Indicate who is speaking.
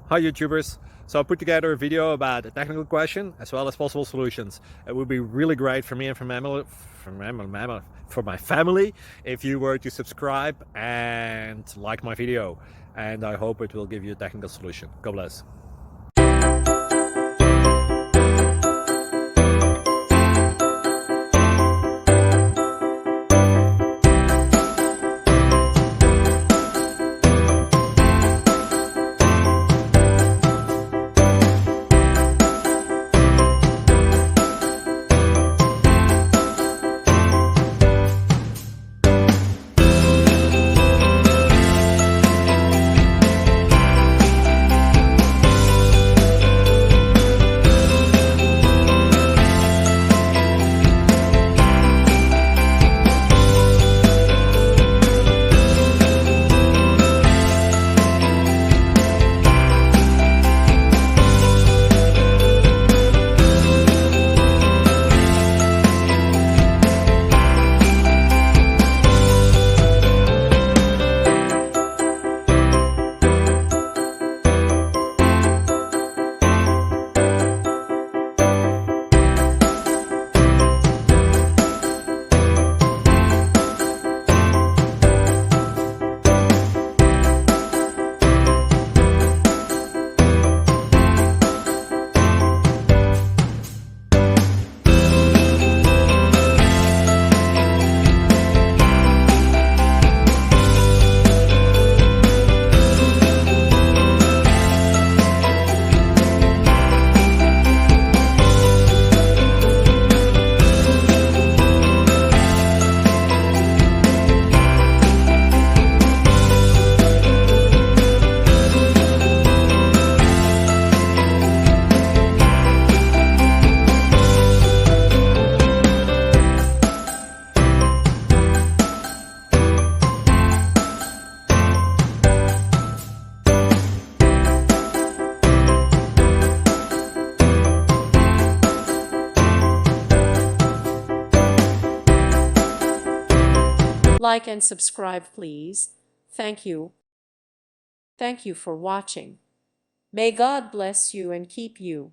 Speaker 1: Hi YouTubers! So I put together a video about a technical question as well as possible solutions. It would be really great for me and for my family if you were to subscribe and like my video, and I hope it will give you a technical solution. God bless.
Speaker 2: Like and subscribe, please. Thank you. Thank you for watching. May God bless you and keep you.